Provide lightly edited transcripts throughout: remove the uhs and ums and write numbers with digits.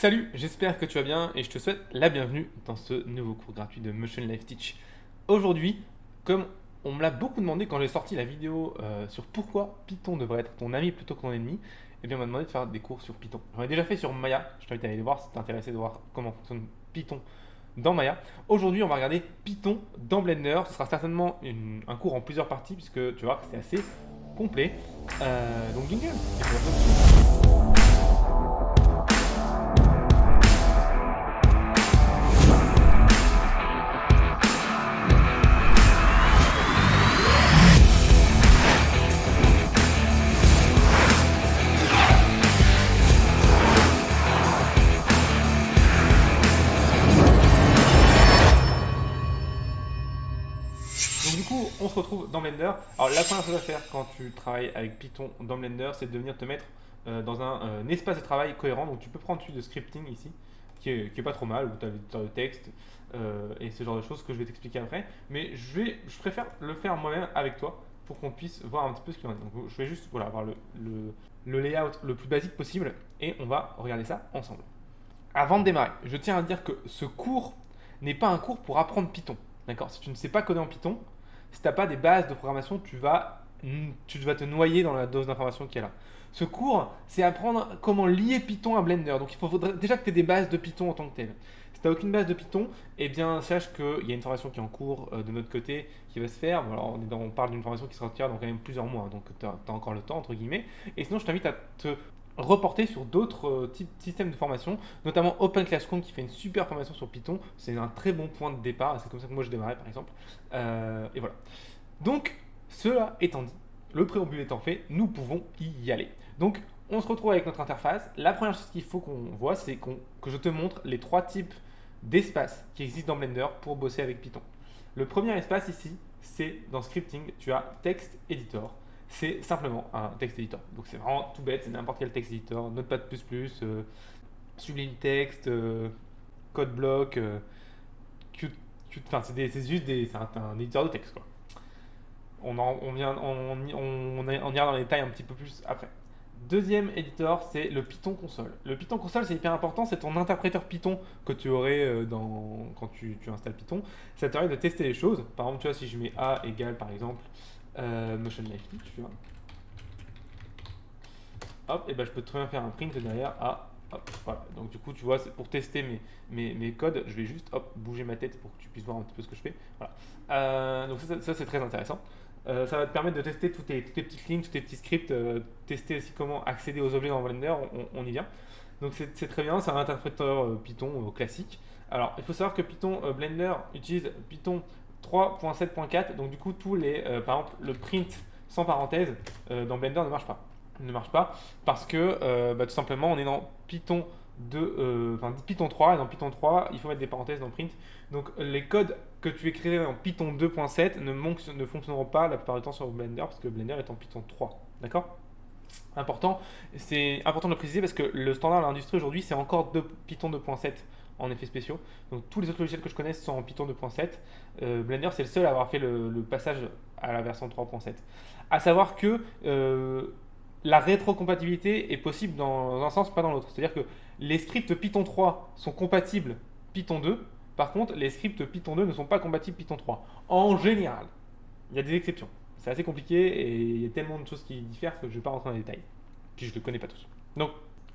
Salut, j'espère que tu vas bien et je te souhaite la bienvenue dans ce nouveau cours gratuit de Motion Life Teach. Aujourd'hui, comme on me l'a beaucoup demandé quand j'ai sorti la vidéo sur pourquoi Python devrait être ton ami plutôt que ton ennemi, eh bien on m'a demandé de faire des cours sur Python. J'en ai déjà fait sur Maya, je t'invite à aller les voir si t'es intéressé de voir comment fonctionne Python dans Maya. Aujourd'hui, on va regarder Python dans Blender. Ce sera certainement un cours en plusieurs parties puisque tu vois que c'est assez complet. Donc jingle. Donc du coup, on se retrouve dans Blender. Alors la première chose à faire quand tu travailles avec Python dans Blender, c'est de venir te mettre dans un espace de travail cohérent. Donc tu peux prendre celui de scripting ici, qui est pas trop mal, où tu as l'éditeur de texte et ce genre de choses que je vais t'expliquer après. Mais je préfère le faire moi-même avec toi pour qu'on puisse voir un petit peu ce qu'il en est. Donc je vais juste voilà, avoir le layout le plus basique possible et on va regarder ça ensemble. Avant de démarrer, je tiens à dire que ce cours n'est pas un cours pour apprendre Python. D'accord. Si tu ne sais pas coder en Python, si tu n'as pas des bases de programmation, tu vas te noyer dans la dose d'information qu'il y a là. Ce cours, c'est apprendre comment lier Python à Blender. Donc il faudrait déjà que tu aies des bases de Python en tant que tel. Si tu n'as aucune base de Python, eh bien sache qu'il y a une formation qui est en cours de notre côté qui va se faire. Bon, alors, on parle d'une formation qui sera tirée dans quand même plusieurs mois, donc tu as encore le temps, entre guillemets. Et sinon, je t'invite à te reporter sur d'autres types systèmes de formation, notamment Open Classroom qui fait une super formation sur Python. C'est un très bon point de départ. C'est comme ça que moi je démarrais par exemple. Et voilà. Donc, cela étant dit, le préambule étant fait, nous pouvons y aller. Donc, on se retrouve avec notre interface. La première chose qu'il faut qu'on voit, c'est que je te montre les trois types d'espaces qui existent dans Blender pour bosser avec Python. Le premier espace ici, c'est dans Scripting, tu as Text Editor. C'est simplement un text editor. Donc c'est vraiment tout bête, c'est n'importe quel text editor, Notepad++, Sublime Text, CodeBlock, enfin c'est juste un éditeur de texte quoi. On ira dans les détails un petit peu plus après. Deuxième éditeur, c'est le Python Console. Le Python Console, c'est hyper important, c'est ton interpréteur Python que tu aurais quand tu installes Python. Ça te permet de tester les choses. Par exemple, tu vois, si je mets A égale, par exemple, Motion Life Teach, tu vois, hop, et ben je peux très bien faire un print derrière A. Hop, voilà. Donc du coup, tu vois, pour tester mes codes, je vais juste hop, bouger ma tête pour que tu puisses voir un petit peu ce que je fais. Voilà. Donc ça c'est très intéressant. Ça va te permettre de tester toutes tes petites lignes, tous tes petits scripts, tester aussi comment accéder aux objets dans Blender, on y vient. Donc c'est très bien, c'est un interpréteur Python classique. Alors il faut savoir que Python Blender utilise Python 3.7.4, donc du coup par exemple le print sans parenthèse dans Blender ne marche pas parce que tout simplement on est dans Python 2, Python 3 et dans Python 3 il faut mettre des parenthèses dans print. Donc les codes que tu écrirais en Python 2.7 ne fonctionneront pas la plupart du temps sur Blender parce que Blender est en Python 3. D'accord. C'est important de le préciser parce que le standard de l'industrie aujourd'hui c'est encore Python 2.7 en effets spéciaux. Donc tous les autres logiciels que je connais sont en Python 2.7. Blender c'est le seul à avoir fait le passage à la version 3.7. À savoir que la rétrocompatibilité est possible dans un sens, pas dans l'autre. C'est-à-dire que les scripts Python 3 sont compatibles Python 2. Par contre, les scripts Python 2 ne sont pas compatibles Python 3. En général, il y a des exceptions. C'est assez compliqué et il y a tellement de choses qui diffèrent que je ne vais pas rentrer dans les détails. Puis je ne les connais pas tous. Donc,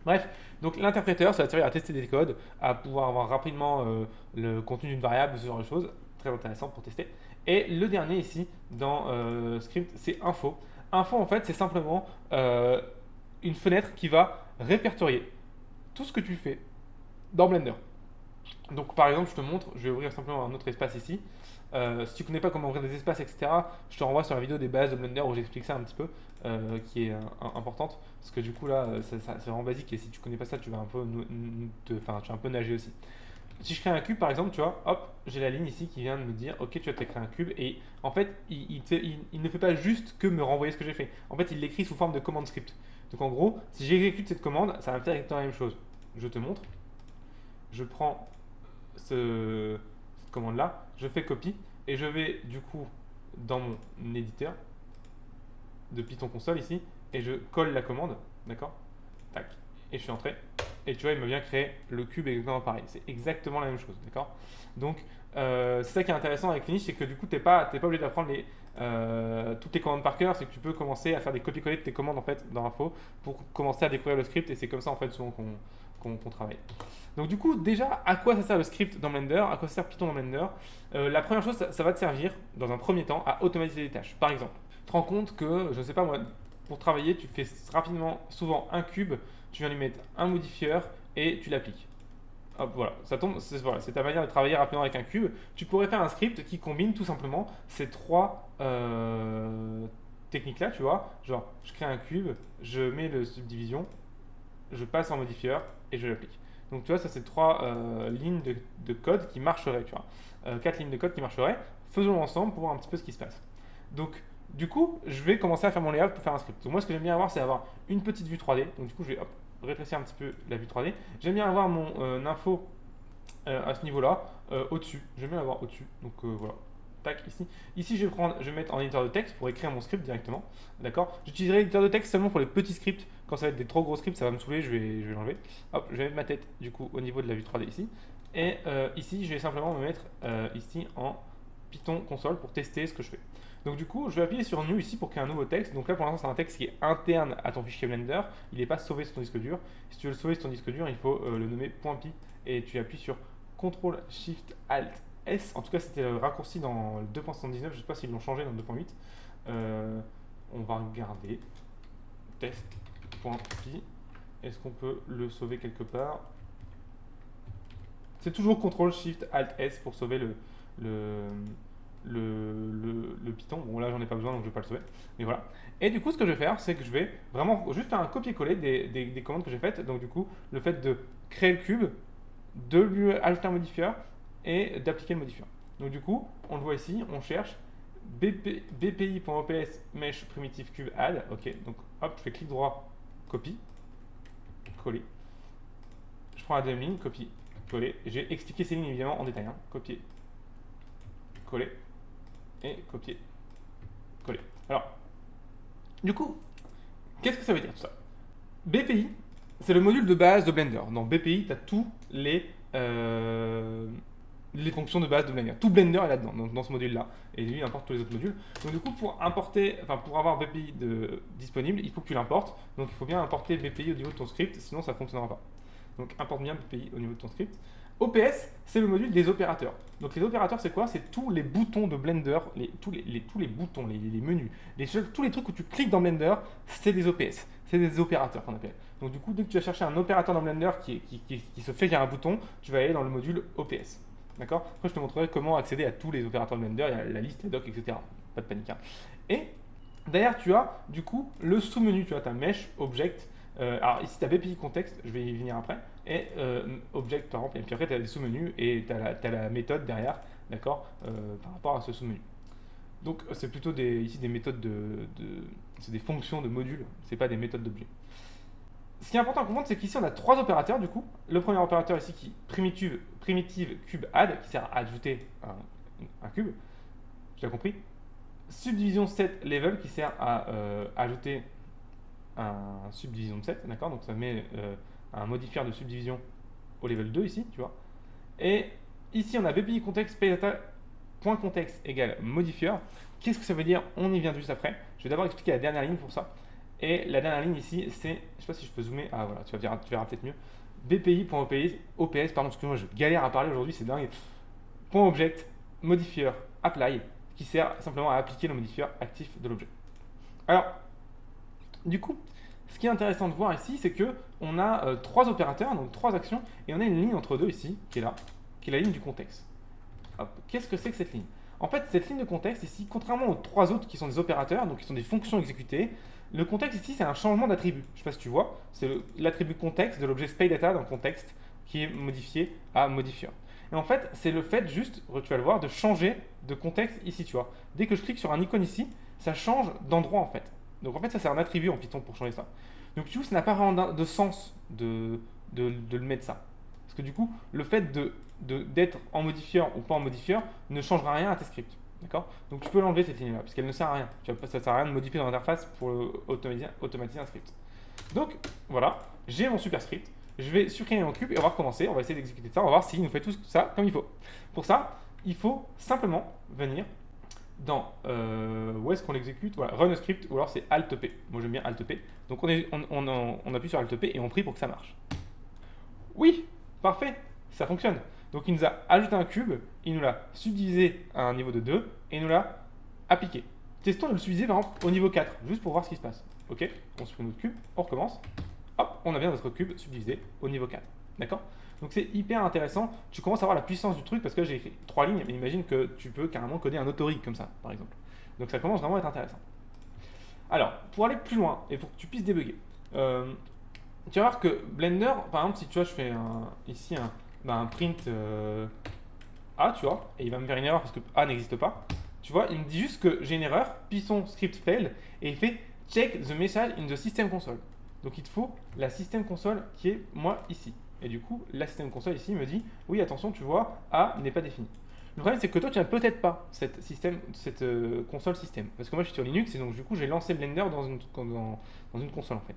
bref, donc l'interpréteur, ça va servir à tester des codes, à pouvoir avoir rapidement le contenu d'une variable, ce genre de choses. Très intéressant pour tester. Et le dernier ici, dans script, c'est info. Info, en fait, c'est simplement une fenêtre qui va répertorier tout ce que tu fais dans Blender. Donc, par exemple, je te montre, je vais ouvrir simplement un autre espace ici. Si tu ne connais pas comment ouvrir des espaces, etc., je te renvoie sur la vidéo des bases de Blender où j'explique ça un petit peu, qui est importante. Parce que du coup, là, c'est vraiment basique et si tu ne connais pas ça, tu vas un peu, tu vas un peu nager aussi. Si je crée un cube par exemple, tu vois, hop, j'ai la ligne ici qui vient de me dire, ok, tu as créé un cube, et en fait, il ne fait pas juste que me renvoyer ce que j'ai fait. En fait, il l'écrit sous forme de commande script. Donc en gros, si j'exécute cette commande, ça va me faire exactement la même chose. Je te montre, je prends cette commande là, je fais copie, et je vais du coup dans mon éditeur de Python console ici, et je colle la commande, d'accord. Tac, et je suis entré, et tu vois, il m'a bien créé le cube exactement pareil. C'est exactement la même chose, d'accord? Donc, c'est ça qui est intéressant avec Finish, c'est que du coup, t'es pas obligé d'apprendre toutes les commandes par cœur, c'est que tu peux commencer à faire des copier-coller de tes commandes en fait dans Info pour commencer à découvrir le script, et c'est comme ça en fait souvent qu'on travaille. Donc du coup, déjà, à quoi ça sert le script dans Blender? À quoi ça sert Python dans Blender? La première chose, ça va te servir, dans un premier temps, à automatiser des tâches. Par exemple, tu te rends compte que, je ne sais pas moi, pour travailler, tu fais rapidement, souvent un cube, tu viens lui mettre un modifieur et tu l'appliques. Hop, voilà, ça tombe, c'est ta manière de travailler rapidement avec un cube. Tu pourrais faire un script qui combine tout simplement ces trois techniques-là, tu vois. Genre, je crée un cube, je mets le subdivision, je passe en modifieur et je l'applique. Donc tu vois, ça c'est trois lignes de code qui marcheraient, tu vois. Quatre lignes de code qui marcheraient. Faisons ensemble pour voir un petit peu ce qui se passe. Donc du coup, je vais commencer à faire mon layout pour faire un script. Donc moi, ce que j'aime bien avoir, c'est avoir une petite vue 3D. Donc du coup, je vais rétrécir un petit peu la vue 3D. J'aime bien avoir mon info à ce niveau-là, au-dessus. J'aime bien l'avoir au-dessus. Donc voilà. Tac, ici. Ici, je vais mettre en éditeur de texte pour écrire mon script directement. D'accord. J'utiliserai l'éditeur de texte seulement pour les petits scripts. Quand ça va être des trop gros scripts, ça va me saouler, je vais l'enlever. Hop, je vais mettre ma tête du coup au niveau de la vue 3D ici. Et ici, je vais simplement me mettre ici en Python console pour tester ce que je fais. Donc du coup, je vais appuyer sur New ici pour créer un nouveau texte. Donc là, pour l'instant, c'est un texte qui est interne à ton fichier Blender. Il n'est pas sauvé sur ton disque dur. Si tu veux le sauver sur ton disque dur, il faut le nommer .py et tu appuies sur CTRL SHIFT ALT S. En tout cas, c'était le raccourci dans le 2.79. Je ne sais pas s'ils l'ont changé dans le 2.8. On va regarder test.py. Est-ce qu'on peut le sauver quelque part? C'est toujours CTRL SHIFT ALT S pour sauver le Python. Bon, là, j'en ai pas besoin, donc je vais pas le sauver. Mais voilà. Et du coup, ce que je vais faire, c'est que je vais vraiment juste faire un copier-coller des commandes que j'ai faites. Donc, du coup, le fait de créer le cube, de lui ajouter un modifieur et d'appliquer le modifieur. Donc, du coup, on le voit ici, on cherche bpi.ops mesh primitive cube add. Ok, donc hop, je fais clic droit, copie, coller. Je prends la deuxième ligne, copie, coller. J'ai expliqué ces lignes évidemment en détail. Hein. Copier, coller et copier, coller. Alors, du coup, qu'est-ce que ça veut dire tout ça? BPI, c'est le module de base de Blender. Dans BPI, tu as tous les fonctions de base de Blender. Tout Blender est là-dedans, dans ce module-là. Et lui, il importe tous les autres modules. Donc du coup, pour avoir BPI disponible, il faut que tu l'importes. Donc il faut bien importer BPI au niveau de ton script, sinon ça ne fonctionnera pas. Donc importe bien BPI au niveau de ton script. OPS, c'est le module des opérateurs. Donc les opérateurs, c'est quoi? C'est tous les boutons de Blender, tous les boutons, les menus, tous les trucs où tu cliques dans Blender, c'est des OPS. C'est des opérateurs qu'on appelle. Donc du coup, dès que tu vas chercher un opérateur dans Blender qui se fait via un bouton, tu vas aller dans le module OPS. D'accord? Après, je te montrerai comment accéder à tous les opérateurs de Blender, il y a la liste, les docs, etc. Pas de panique. Hein. Et derrière, tu as du coup le sous-menu, tu as ta Mesh, Object. Alors ici, tu as BPI Context, je vais y venir après. Et Object, par exemple. Et puis après, tu as des sous-menus et tu as la méthode derrière, d'accord, par rapport à ce sous-menu. Donc, c'est plutôt ici des méthodes c'est des fonctions de modules, c'est pas des méthodes d'objets. Ce qui est important à comprendre, c'est qu'ici on a trois opérateurs du coup. Le premier opérateur ici qui est primitive cube add, qui sert à ajouter un cube. Tu as compris? Subdivision set level qui sert à ajouter un subdivision de set, d'accord? Donc ça met un modifier de subdivision au level 2 ici, tu vois. Et ici on a BPI context paydata.context égale modifier. Qu'est-ce que ça veut dire? On y vient juste après. Je vais d'abord expliquer la dernière ligne pour ça. Et la dernière ligne ici, c'est, je ne sais pas si je peux zoomer, ah voilà, tu verras peut-être mieux. BPI.ops, pardon, excuse-moi, je galère à parler aujourd'hui, c'est dingue. .object, modifier, apply, qui sert simplement à appliquer le modifieur actif de l'objet. Alors, du coup, ce qui est intéressant de voir ici, c'est que on a trois opérateurs, donc trois actions, et on a une ligne entre deux ici, qui est là, qui est la ligne du contexte. Qu'est-ce que c'est que cette ligne? En fait, cette ligne de contexte ici, contrairement aux trois autres qui sont des opérateurs, donc qui sont des fonctions exécutées, le contexte ici, c'est un changement d'attribut. Je ne sais pas si tu vois, c'est l'attribut contexte de l'objet SpayData dans le contexte qui est modifié à modifier. Et en fait, c'est le fait juste, tu vas le voir, de changer de contexte ici, tu vois. Dès que je clique sur un icône ici, ça change d'endroit en fait. Donc en fait, ça c'est un attribut en Python pour changer ça. Donc du coup, ça n'a pas vraiment de sens de le mettre ça. Parce que du coup, le fait d'être en modifieur ou pas en modifieur ne changera rien à tes scripts. D'accord? Donc tu peux l'enlever cette ligne-là, parce qu'elle ne sert à rien. Ça ne sert à rien de modifier dans l'interface pour automatiser un script. Donc voilà, j'ai mon super script. Je vais supprimer mon cube et on va recommencer. On va essayer d'exécuter ça. On va voir s'il nous fait tout ça comme il faut. Pour ça, il faut simplement venir dans où est-ce qu'on l'exécute. Voilà, run a script ou alors c'est Alt P. Moi j'aime bien Alt P. Donc on appuie sur Alt P et on prie pour que ça marche. Oui, parfait, ça fonctionne. Donc il nous a ajouté un cube, il nous l'a subdivisé à un niveau de 2 et il nous l'a appliqué. Testons de le subdiviser par exemple au niveau 4, juste pour voir ce qui se passe. Ok, on supprime notre cube, on recommence. Hop, on a bien notre cube subdivisé au niveau 4. D'accord? Donc c'est hyper intéressant. Tu commences à voir la puissance du truc parce que j'ai écrit 3 lignes, mais imagine que tu peux carrément coder un autorig comme ça, par exemple. Donc ça commence vraiment à être intéressant. Alors, pour aller plus loin et pour que tu puisses débugger, tu vas voir que Blender, par exemple, si tu vois, je fais ici un print A, tu vois, et il va me faire une erreur parce que A n'existe pas. Tu vois, il me dit juste que j'ai une erreur, Python script fail, et il fait check the message in the system console. Donc il te faut la system console qui est moi ici. Et du coup, la system console ici me dit oui, attention, tu vois, A n'est pas défini. Le problème, c'est que toi, tu n'as peut-être pas cette console système. Parce que moi, je suis sur Linux et donc, du coup, j'ai lancé Blender dans une console en fait.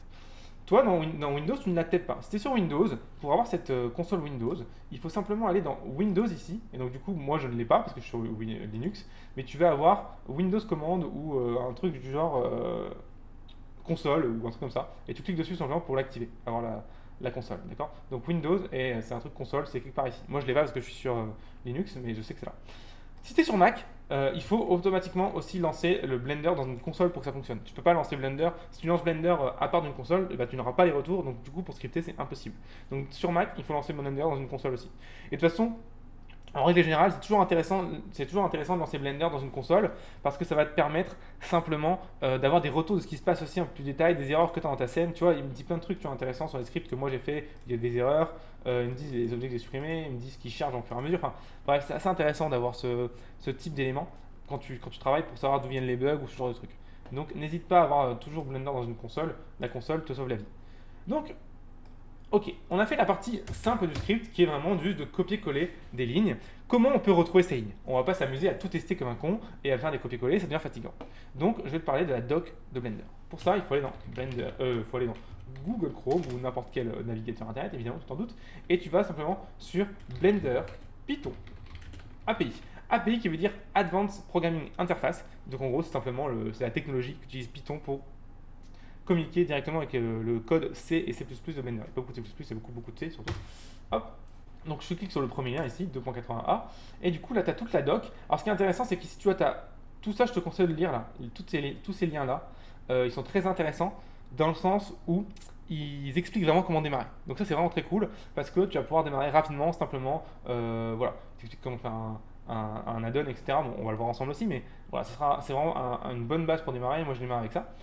Toi, dans Windows, tu ne l'as peut-être pas. Si tu es sur Windows, pour avoir cette console Windows, il faut simplement aller dans Windows ici. Et donc, du coup, moi, je ne l'ai pas parce que je suis sur Linux. Mais tu vas avoir Windows Command ou un truc du genre console ou un truc comme ça. Et tu cliques dessus simplement pour l'activer, avoir la console. D'accord? Donc, Windows, et c'est un truc console, c'est quelque part ici. Moi, je l'ai pas parce que je suis sur Linux, mais je sais que c'est là. Si tu es sur Mac, il faut automatiquement aussi lancer le Blender dans une console pour que ça fonctionne. Tu ne peux pas lancer Blender. Si tu lances Blender à part d'une console, bah, tu n'auras pas les retours. Donc du coup, pour scripter, c'est impossible. Donc sur Mac, il faut lancer Blender dans une console aussi. Et de toute façon, en règle générale, c'est toujours intéressant de lancer Blender dans une console parce que ça va te permettre simplement d'avoir des retours de ce qui se passe aussi en plus détail, des erreurs que tu as dans ta scène. Tu vois, il me dit plein de trucs intéressants sur les scripts que moi j'ai fait. Il y a des erreurs, ils me disent les objets que j'ai supprimés, ils me disent ce qu'ils chargent en fur et à mesure. Enfin, bref, c'est assez intéressant d'avoir ce type d'éléments quand tu travailles pour savoir d'où viennent les bugs ou ce genre de trucs. Donc n'hésite pas à avoir toujours Blender dans une console, la console te sauve la vie. Donc ok, on a fait la partie simple du script qui est vraiment juste de copier-coller des lignes. Comment on peut retrouver ces lignes? On va pas s'amuser à tout tester comme un con et à faire des copier-coller, ça devient fatigant. Donc je vais te parler de la doc de Blender. Pour ça, il faut aller dans faut aller dans Google Chrome ou n'importe quel navigateur internet, évidemment, tu t'en doutes, et tu vas simplement sur Blender Python API. API qui veut dire Advanced Programming Interface. Donc en gros, c'est simplement c'est la technologie qu'utilise Python pour communiquer directement avec le code C et C++ de Blender. Pas beaucoup de C++, c'est beaucoup de C surtout. Hop. Donc je clique sur le premier lien ici, 2.81a. Et du coup, là, tu as toute la doc. Alors ce qui est intéressant, c'est que si tu vois, tout ça, je te conseille de le lire là. Tous ces liens-là, ils sont très intéressants dans le sens où ils expliquent vraiment comment démarrer. Donc ça, c'est vraiment très cool parce que tu vas pouvoir démarrer rapidement, simplement. Voilà, tu expliques comment faire un add-on, etc. Bon, on va le voir ensemble aussi, mais voilà, c'est vraiment une bonne base pour démarrer. Moi, je démarre avec ça.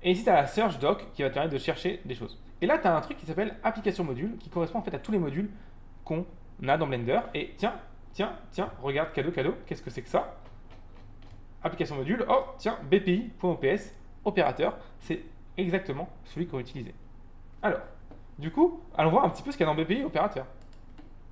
Et ici, tu as la Search Doc qui va te permettre de chercher des choses. Et là, tu as un truc qui s'appelle Application Module qui correspond en fait à tous les modules qu'on a dans Blender. Et tiens, regarde, cadeau, qu'est-ce que c'est que ça? Application Module, oh, tiens, BPI.ops, opérateur, c'est exactement celui qu'on utilisait. Alors, du coup, allons voir un petit peu ce qu'il y a dans BPI opérateur.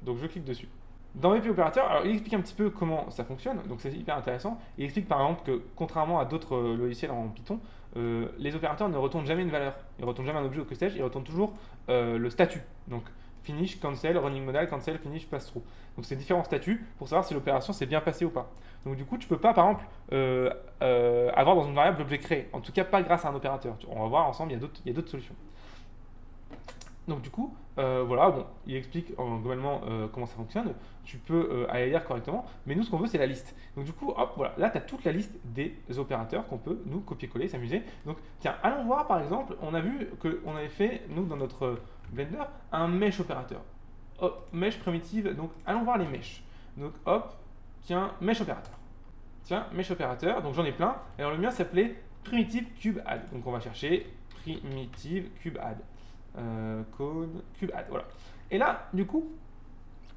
Donc, je clique dessus. Dans BPI opérateur, alors il explique un petit peu comment ça fonctionne, donc c'est hyper intéressant. Il explique par exemple que contrairement à d'autres logiciels en Python, les opérateurs ne retournent jamais une valeur. Ils ne retournent jamais un objet ou que sais-je, ils retournent toujours le statut. Donc finish, cancel, running modal, cancel, finish, pass through. Donc c'est différents statuts pour savoir si l'opération s'est bien passée ou pas. Donc du coup, tu peux pas par exemple avoir dans une variable l'objet créé. En tout cas, pas grâce à un opérateur. On va voir ensemble, il y a d'autres solutions. Donc du coup, voilà, bon, il explique globalement comment ça fonctionne. Tu peux aller lire correctement, mais nous, ce qu'on veut, c'est la liste. Donc du coup, hop, voilà, là, tu as toute la liste des opérateurs qu'on peut, nous, copier-coller, s'amuser. Donc, tiens, allons voir, par exemple, on a vu qu'on avait fait, nous, dans notre Blender, un mesh opérateur. Hop, mesh primitive, donc allons voir les meshes. Donc, hop, tiens, mesh opérateur. Tiens, mesh opérateur, donc j'en ai plein. Alors, le mien s'appelait primitive cube add. Donc, on va chercher primitive cube add. Code cube add, voilà. Et là, du coup,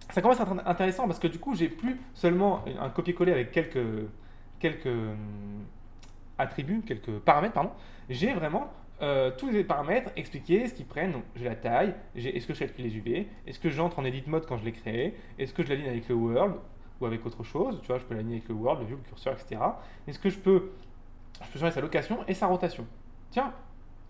ça commence à être intéressant parce que du coup, j'ai plus seulement un copier-coller avec quelques attributs, quelques paramètres, pardon. J'ai vraiment tous les paramètres expliqués, ce qu'ils prennent. Donc, j'ai la taille, est-ce que je calcule les UV, est-ce que j'entre en edit mode quand je l'ai créé, est-ce que je l'aligne avec le world ou avec autre chose, tu vois, je peux l'aligner avec le world, le view, le curseur, etc. Est-ce que je peux changer sa location et sa rotation. Tiens,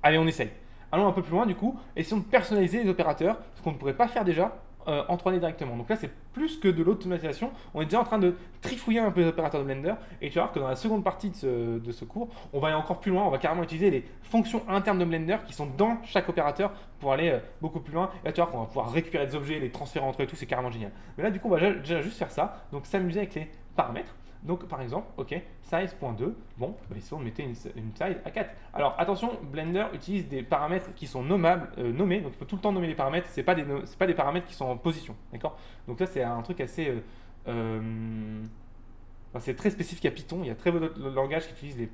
allez, on essaye. Allons un peu plus loin du coup, essayons de personnaliser les opérateurs, ce qu'on ne pourrait pas faire déjà en 3D directement. Donc là, c'est plus que de l'automatisation. On est déjà en train de trifouiller un peu les opérateurs de Blender. Et tu vas voir que dans la seconde partie de ce cours, on va aller encore plus loin. On va carrément utiliser les fonctions internes de Blender qui sont dans chaque opérateur pour aller beaucoup plus loin. Et là, tu vois qu'on va pouvoir récupérer des objets, les transférer entre eux et tout. C'est carrément génial. Mais là, du coup, on va déjà juste faire ça. Donc, s'amuser avec les paramètres. Donc, par exemple, ok, size.2, bon, bah, ici on mettait une size à 4. Alors, attention, Blender utilise des paramètres qui sont nommables, nommés, donc il faut tout le temps nommer les paramètres, c'est pas des paramètres qui sont en position, d'accord. Donc là, c'est un truc assez... enfin, c'est très spécifique à Python, il y a très peu d'autres langages qui utilisent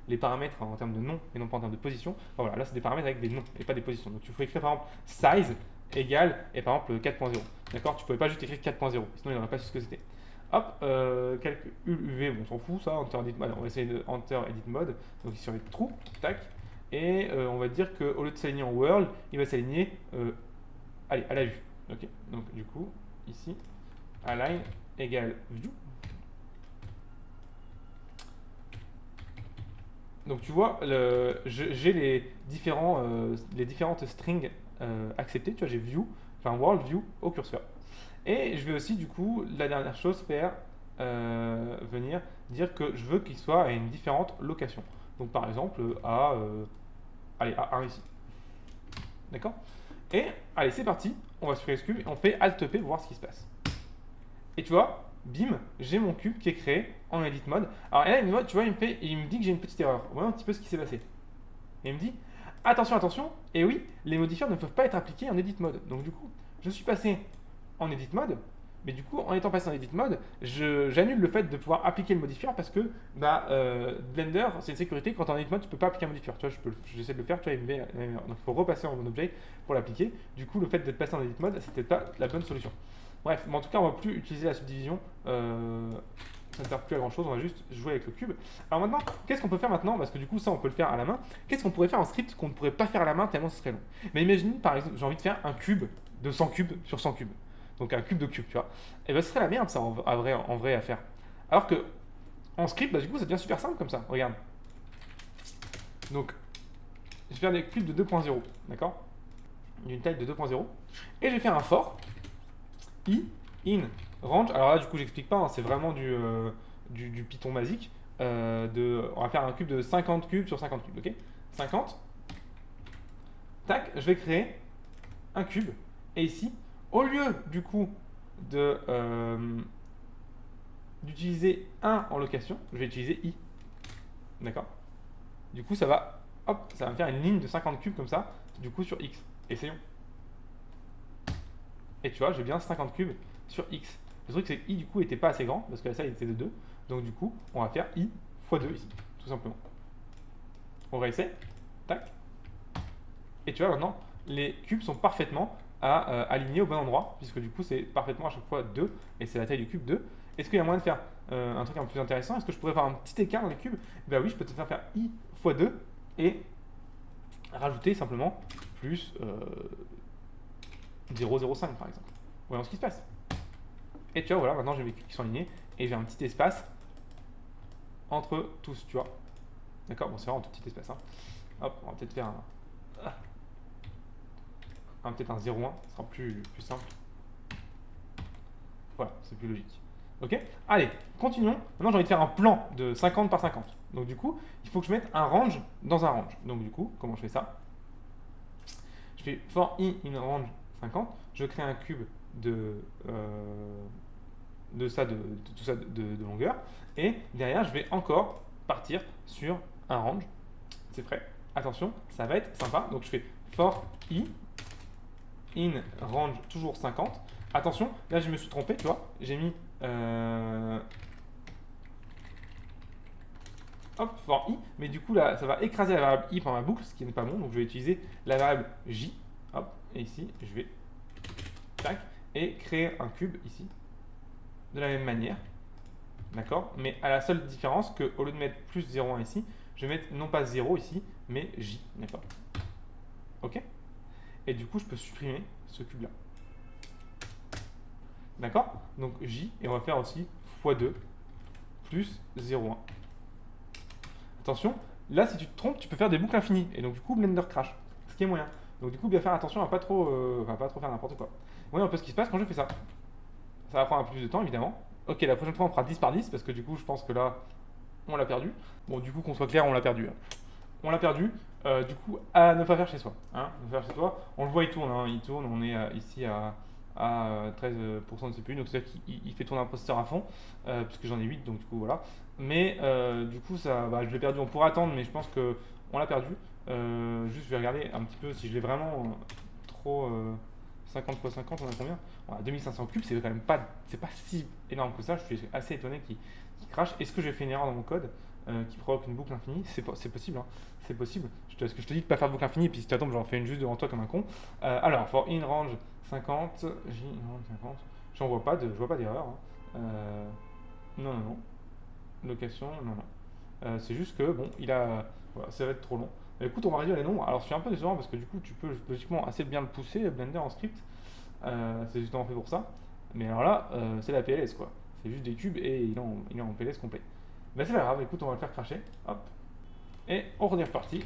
les paramètres en termes de nom et non pas en termes de position. Enfin, voilà, là, c'est des paramètres avec des noms et pas des positions. Donc, tu faut écrire par exemple size égale, et par exemple 4.0, d'accord. Tu pouvais pas juste écrire 4.0, sinon il n'aurait pas su ce que c'était. Hop, quelques UV, bon, on s'en fout, ça, Enter Edit Mode. On va essayer de Enter Edit Mode. Donc ici on va mettre True, tac. Et on va dire qu'au lieu de s'aligner en World, il va s'aligner allez, à la vue. Ok, donc du coup, ici, Align égale View. Donc tu vois, j'ai les différentes strings acceptées. Tu vois, j'ai View, enfin World View au curseur. Et je vais aussi, du coup, la dernière chose, faire venir dire que je veux qu'il soit à une différente location. Donc, par exemple, allez, à 1 ici. D'accord. Et, allez, c'est parti. On va sur Raise Cube et on fait Alt-P pour voir ce qui se passe. Et tu vois, bim, j'ai mon cube qui est créé en Edit Mode. Alors, et là, tu vois, il me dit que j'ai une petite erreur. Voyons un petit peu ce qui s'est passé. Et il me dit, attention, attention, et oui, les modifiers ne peuvent pas être appliqués en Edit Mode. Donc, du coup, je suis passé en Edit Mode, mais du coup, en étant passé en Edit Mode, j'annule le fait de pouvoir appliquer le modifier parce que Blender, c'est une sécurité. Quand en Edit Mode, tu peux pas appliquer un modifier. Tu vois, j'essaie de le faire, tu vois, il me met la même erreur. Donc, il faut repasser en mon objet pour l'appliquer. Du coup, le fait d'être passé en Edit Mode, c'était pas la bonne solution. Bref, mais en tout cas, on va plus utiliser la subdivision. Ça ne sert plus à grand chose, on va juste jouer avec le cube. Alors maintenant, qu'est-ce qu'on peut faire maintenant? Parce que du coup, ça, on peut le faire à la main. Qu'est-ce qu'on pourrait faire en script qu'on ne pourrait pas faire à la main tellement ce serait long? Mais imagine, par exemple, j'ai envie de faire un cube de 100 cubes sur 100 cubes. Donc un cube de cube, tu vois. Et ben ce serait la merde, ça, en vrai à faire. Alors que en script, bah, du coup, ça devient super simple comme ça. Regarde. Donc, je vais faire des cubes de 2.0, d'accord? D'une taille de 2.0. Et je vais faire un for i in range. Alors là, du coup, j'explique pas, hein, c'est vraiment du Python basique. On va faire un cube de 50 cubes sur 50 cubes, ok? 50. Tac, je vais créer un cube. Et ici, au lieu du coup d'utiliser 1 en location, je vais utiliser i. D'accord? Du coup, ça va me faire une ligne de 50 cubes comme ça, du coup sur x. Essayons. Et tu vois, j'ai bien 50 cubes sur x. Le truc, c'est que i, du coup, était pas assez grand, parce que ça, il était de 2. Donc, du coup, on va faire i fois 2 ici, tout simplement. On va essayer. Tac. Et tu vois, maintenant, les cubes sont parfaitement alignés au bon endroit, puisque du coup, c'est parfaitement à chaque fois 2, et c'est la taille du cube 2. Est-ce qu'il y a moyen de faire un truc un peu plus intéressant? Est-ce que je pourrais faire un petit écart dans les cubes? Ben oui, je peux te faire i fois 2, et rajouter simplement plus 0,05 par exemple. Voyons ce qui se passe. Et tu vois, voilà, maintenant j'ai mes cubes qui sont alignés et j'ai un petit espace entre tous, tu vois. D'accord. Bon, c'est vraiment un tout petit espace, hein. Hop, on va peut-être faire peut-être un 0,1, ce sera plus simple. Voilà, c'est plus logique. Ok. Allez, continuons. Maintenant, j'ai envie de faire un plan de 50 par 50. Donc du coup, il faut que je mette un range dans un range. Donc du coup, comment je fais ça? Je fais for i in range 50. Je crée un cube de tout ça de longueur. Et derrière, je vais encore partir sur un range. C'est prêt. Attention, ça va être sympa. Donc je fais for i in range toujours 50. Attention, là je me suis trompé, tu vois. J'ai mis hop, for i, mais du coup là ça va écraser la variable i par ma boucle, ce qui n'est pas bon. Donc je vais utiliser la variable j. Hop, et ici je vais tac, et créer un cube ici de la même manière. D'accord. Mais à la seule différence que au lieu de mettre plus 0,1 ici, je vais mettre non pas 0 ici, mais j. D'accord. Ok. Et du coup, je peux supprimer ce cube-là. D'accord. Donc j, et on va faire aussi x2 plus 0,1. Attention, là, si tu te trompes, tu peux faire des boucles infinies. Et donc, du coup, Blender crash. Ce qui qui est moyen. Donc du coup, bien faire attention à pas trop, pas trop faire n'importe quoi. Vous voyez un peu ce qui se passe quand je fais ça. Ça va prendre un peu plus de temps, évidemment. Ok, la prochaine fois, on fera 10 par 10, parce que du coup, je pense que là, on l'a perdu. Bon, du coup, qu'on soit clair, on l'a perdu, hein. On l'a perdu. Du coup, à ne pas faire chez soi, hein, ne pas faire chez soi. On le voit, il tourne, hein, il tourne. On est ici à 13% de CPU, donc c'est-à-dire qu'il fait tourner un processeur à fond, puisque j'en ai 8, donc du coup, voilà. Mais du coup, ça, bah, je l'ai perdu. On pourrait attendre, mais je pense que on l'a perdu. Juste, je vais regarder un petit peu si je l'ai vraiment trop. 50 x 50, on a combien? Voilà, 2500 cubes, c'est quand même pas, c'est pas si énorme que ça. Je suis assez étonné qu'il crache. Est-ce que j'ai fait une erreur dans mon code qui provoque une boucle infinie? C'est possible, hein. C'est possible. Parce que je te dis de pas faire de boucle infinie, et puis si tu attends, j'en fais une juste devant toi comme un con. Alors, for in range 50, j in range 50, je vois pas d'erreur, hein. Non, non, non. Location, non, non. C'est juste que, bon, voilà, ça va être trop long. Écoute, on va réduire les nombres. Alors, je suis un peu décevant parce que du coup, tu peux logiquement assez bien le pousser, Blender en script. C'est justement fait pour ça. Mais alors là, c'est la PLS quoi. C'est juste des cubes et il est en PLS complet. Mais c'est pas grave, écoute, on va le faire cracher. Hop. Et on est reparti.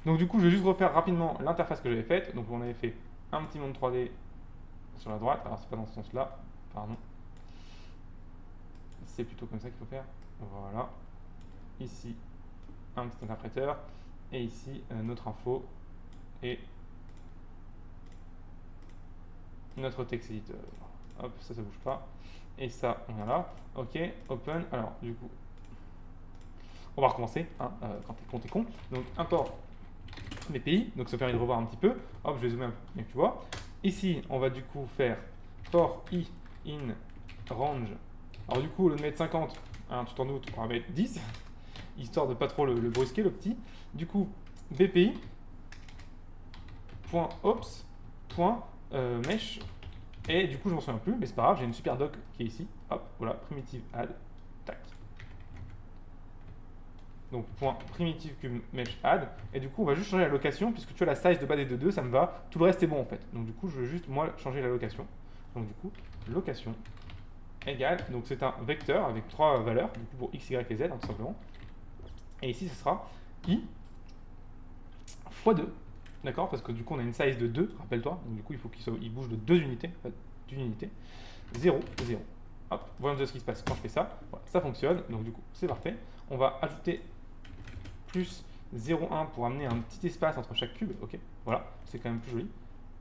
Donc, du coup, je vais juste refaire rapidement l'interface que j'avais faite. Donc, on avait fait un petit monde 3D sur la droite. Alors, c'est pas dans ce sens-là. Pardon. C'est plutôt comme ça qu'il faut faire. Voilà. Ici, un petit interpréteur. Et ici, notre info et notre texte editor. Hop, ça bouge pas. Et ça, on a là. Ok, open. Alors, du coup, on va recommencer, hein, quand t'es con. Donc, import les pays. Donc, ça permet de revoir un petit peu. Hop, je vais zoomer un peu, bien que tu vois. Ici, on va du coup faire for i in range. Alors, du coup, au lieu de mettre 50, hein, tu t'en doutes, on va mettre 10, histoire de pas trop le brusquer, le petit. Du coup, bpi.ops.mesh. Et du coup, je m'en souviens plus, mais c'est pas grave, j'ai une super doc qui est ici. Hop, voilà, primitive add. Tac. Donc, point primitive cube mesh add. Et du coup, on va juste changer la location, puisque tu vois, la size de base est de 2, ça me va. Tout le reste est bon en fait. Donc, du coup, je veux juste, moi, changer la location. Donc, du coup, location égale. Donc, c'est un vecteur avec 3 valeurs, du coup, pour x, y et z, hein, tout simplement. Et ici, ce sera i fois 2. D'accord? Parce que du coup, on a une size de 2, rappelle-toi. Donc, du coup, il faut qu'il bouge de 2 unités. En fait, d'une unité. 0, 0. Hop, voyons ce qui se passe quand je fais ça. Voilà, ça fonctionne. Donc, du coup, c'est parfait. On va ajouter plus 0,1 pour amener un petit espace entre chaque cube. Ok, voilà, c'est quand même plus joli.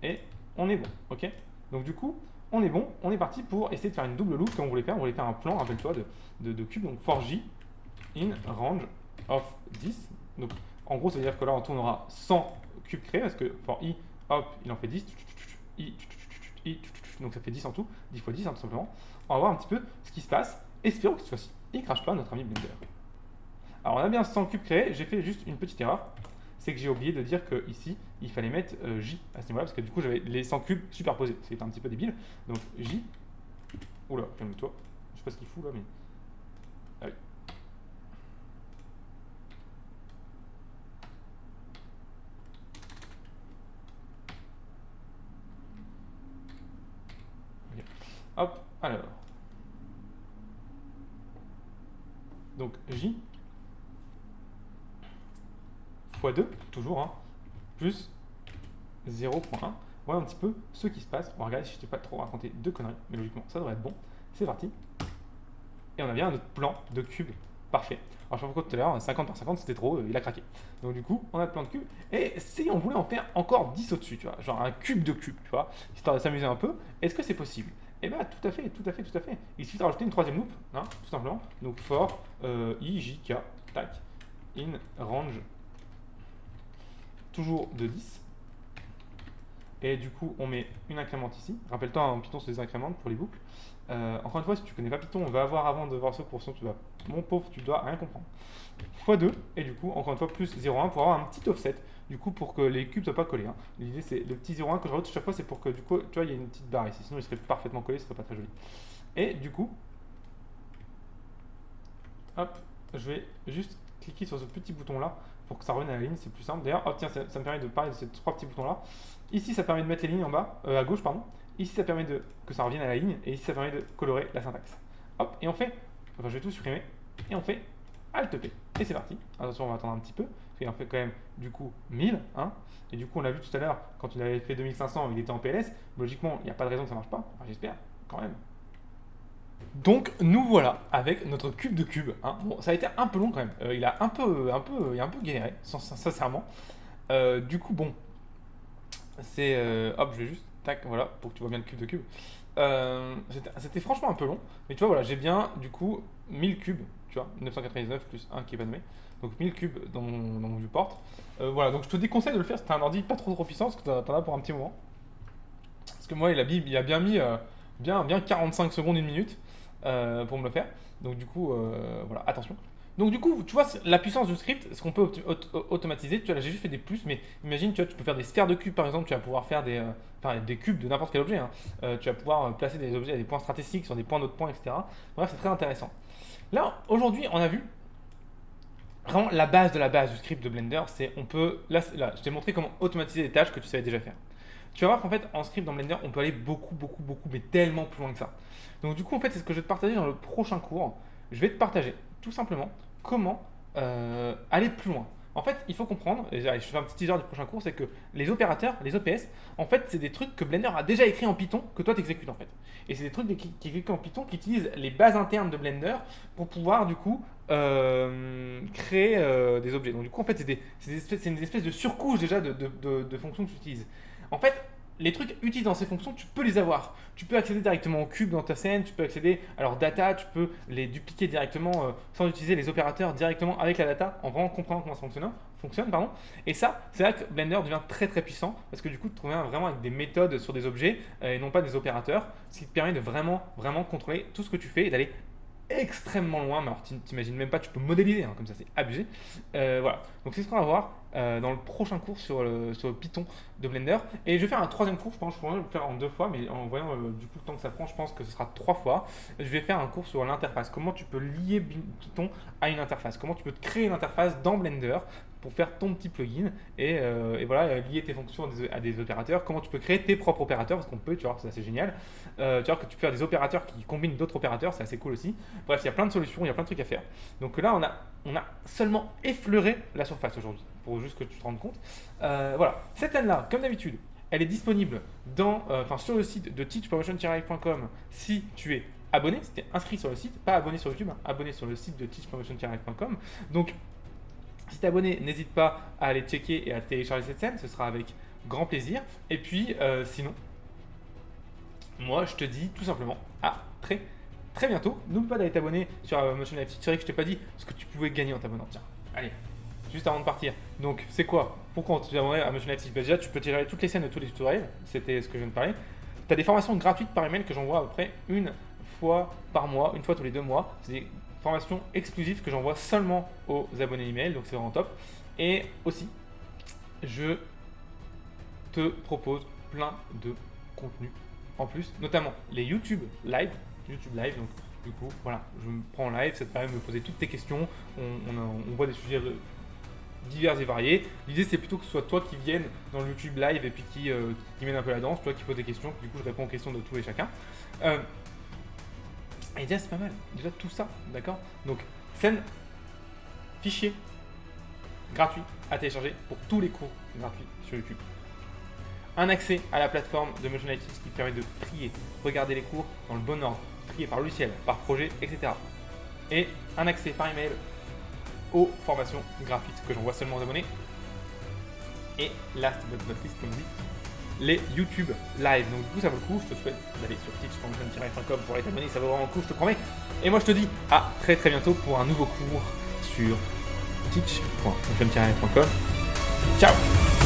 Et on est bon. Ok, donc, du coup, on est bon. On est parti pour essayer de faire une double loupe comme on voulait faire. On voulait faire un plan, rappelle-toi, de cubes. Donc, for j in range of 10. Donc, en gros, ça veut dire que là, on tournera 100 cubes créés parce que for i, hop, il en fait 10. Donc, ça fait 10 en tout. 10 fois 10, hein, tout simplement. On va voir un petit peu ce qui se passe. Espérons que cette fois-ci, il ne crache pas notre ami Blender. Alors, on a bien 100 cubes créés. J'ai fait juste une petite erreur. C'est que j'ai oublié de dire qu'ici, il fallait mettre J à ce niveau-là parce que du coup, j'avais les 100 cubes superposés. C'était un petit peu débile. Donc, J. Oula, calme-toi. Je sais pas ce qu'il fout là, mais. Ah oui. Okay. Hop, alors. Donc J fois 2, toujours, hein, plus 0,1. Voilà un petit peu ce qui se passe. On va regarder si je t'ai pas trop raconté de conneries, mais logiquement ça devrait être bon. C'est parti. Et on a bien notre plan de cube parfait. Alors je sais pas pourquoi tout à l'heure, 50 par 50 c'était trop, il a craqué. Donc du coup, on a le plan de cube. Et si on voulait en faire encore 10 au-dessus, tu vois, genre un cube de cube, tu vois, histoire de s'amuser un peu, est-ce que c'est possible? Eh bien, tout à fait, tout à fait, tout à fait. Il suffit de rajouter une troisième loupe, hein, tout simplement. Donc for i, j, k, tac, in range toujours de 10. Et du coup, on met une incrémente ici. Rappelle-toi, en Python, c'est des incrémentes pour les boucles. Encore une fois, si tu connais pas Python, on va avoir avant de voir ce cours, tu vas, mon pauvre, tu dois rien comprendre. x2, et du coup, encore une fois, plus 0,1 pour avoir un petit offset. Du coup, pour que les cubes ne soient pas collés, hein. L'idée, c'est le petit 0,1 que je rajoute chaque fois, c'est pour que du coup, tu vois, il y a une petite barre ici. Sinon, il serait parfaitement collé, ce serait pas très joli. Et du coup, hop, je vais juste cliquer sur ce petit bouton là pour que ça revienne à la ligne, c'est plus simple. D'ailleurs, hop, tiens, ça me permet de parler de ces trois petits boutons là. Ici, ça permet de mettre les lignes en bas, à gauche, pardon. Ici, ça permet que ça revienne à la ligne, et ici, ça permet de colorer la syntaxe. Hop, et on fait, enfin, je vais tout supprimer, et on fait Alt P. Et c'est parti. Attention, on va attendre un petit peu, parce fait en fait quand même du coup 1000, hein. Et du coup, on l'a vu tout à l'heure, quand il avait fait 2500, il était en PLS. Logiquement, il n'y a pas de raison que ça marche pas. Enfin, j'espère, quand même. Donc nous voilà avec notre cube de cube, hein. Bon, ça a été un peu long quand même. Il a un peu galéré, sincèrement. Du coup, bon, hop, je vais juste, tac, voilà, pour que tu vois bien le cube de cube. C'était franchement un peu long, mais tu vois, voilà, j'ai bien, du coup, 1000 cubes, tu vois, 999 plus un qui est pas nommé. Donc 1000 cubes dans mon viewport. Voilà, donc je te déconseille de le faire si t'as un ordi pas trop puissant, parce que t'en as pour un petit moment. Parce que moi, il a bien mis bien 45 secondes, une minute pour me le faire. Donc du coup, voilà, attention. Donc du coup, tu vois, la puissance du script, ce qu'on peut automatiser, tu vois, là j'ai juste fait des plus, mais imagine, tu vois, tu peux faire des sphères de cubes par exemple, tu vas pouvoir faire des cubes de n'importe quel objet, hein. Tu vas pouvoir placer des objets à des points stratégiques sur des points d'autres points, etc. Bref, c'est très intéressant. Là, aujourd'hui, on a vu vraiment la base de la base du script de Blender, c'est là, je t'ai montré comment automatiser des tâches que tu savais déjà faire. Tu vas voir qu'en fait, en script dans Blender, on peut aller beaucoup, beaucoup, beaucoup, mais tellement plus loin que ça. Donc du coup, en fait, c'est ce que je vais te partager dans le prochain cours. Je vais te partager tout simplement comment aller plus loin. En fait, il faut comprendre, et je fais un petit teaser du prochain cours, c'est que les opérateurs, les OPS, en fait, c'est des trucs que Blender a déjà écrits en Python, que toi t'exécutes en fait. Et c'est des trucs qui exécutent en Python, qui utilisent les bases internes de Blender pour pouvoir du coup créer des objets. Donc du coup, en fait, c'est une espèce de surcouche déjà de fonctions que tu utilises. En fait, les trucs utilisés dans ces fonctions, tu peux les avoir. Tu peux accéder directement au cube dans ta scène, tu peux accéder à leur data, tu peux les dupliquer directement sans utiliser les opérateurs directement avec la data, en vraiment comprenant comment ça fonctionne. Pardon. Et ça, c'est là que Blender devient très très puissant, parce que du coup, tu te trouves vraiment avec des méthodes sur des objets et non pas des opérateurs, ce qui te permet de vraiment, vraiment contrôler tout ce que tu fais et d'aller extrêmement loin, mais alors t'imagines même pas, tu peux modéliser, hein, comme ça c'est abusé. Voilà, donc c'est ce qu'on va voir dans le prochain cours sur le Python de Blender. Et je vais faire un troisième cours, je pense que je pourrais le faire en 2 fois, mais en voyant du coup le temps que ça prend, je pense que ce sera 3 fois. Je vais faire un cours sur l'interface, comment tu peux lier Python à une interface, comment tu peux te créer une interface dans Blender pour faire ton petit plugin et voilà, lier tes fonctions à des opérateurs, comment tu peux créer tes propres opérateurs, parce qu'on peut, tu vois, c'est assez génial. Tu vois que tu peux faire des opérateurs qui combinent d'autres opérateurs, c'est assez cool aussi. Bref, il y a plein de solutions, il y a plein de trucs à faire. Donc là, on a seulement effleuré la surface aujourd'hui, pour juste que tu te rendes compte. Voilà, cette scène-là, comme d'habitude, elle est disponible sur le site de teachpromotion-live.com si tu es abonné, c'était inscrit sur le site, pas abonné sur YouTube, hein, abonné sur le site de teachpromotion-live.com. Donc, si tu es abonné, n'hésite pas à aller checker et à télécharger cette scène, ce sera avec grand plaisir. Et puis, sinon, moi, je te dis tout simplement à très très bientôt. N'oublie pas d'aller t'abonner sur Motion Live Teach. C'est vrai que je t'ai pas dit ce que tu pouvais gagner en t'abonnant. Tiens, allez, juste avant de partir. Donc, c'est quoi? Pourquoi tu t'abonnes à Motion Live Teach? Déjà, tu peux télécharger toutes les scènes de tous les tutoriels. C'était ce que je viens de parler. Tu as des formations gratuites par email que j'envoie à peu près une fois par mois, une fois tous les 2 mois. C'est des formations exclusives que j'envoie seulement aux abonnés email, donc c'est vraiment top. Et aussi, je te propose plein de contenus en plus, notamment les YouTube Live. Donc du coup, voilà, je me prends en live, ça te permet de me poser toutes tes questions. On voit des sujets divers et variés. L'idée, c'est plutôt que ce soit toi qui vienne dans le YouTube Live et puis qui mène un peu la danse, toi qui poses des questions, du coup, je réponds aux questions de tous et chacun. Et déjà, c'est pas mal. Déjà, tout ça, d'accord? Donc, scène, fichier, gratuit à télécharger pour tous les cours gratuits sur YouTube. Un accès à la plateforme de Motion Live Teach qui permet de trier, regarder les cours dans le bon ordre, trier par logiciel, par projet, etc. Et un accès par email aux formations gratuites que j'envoie seulement aux abonnés. Et last but not least, comme dit, les YouTube Live. Donc du coup, ça vaut le coup. Je te souhaite d'aller sur teach.motion-live.com pour aller t'abonner. Ça vaut vraiment le coup, je te promets. Et moi, je te dis à très très bientôt pour un nouveau cours sur teach.motion-live.com. Ciao!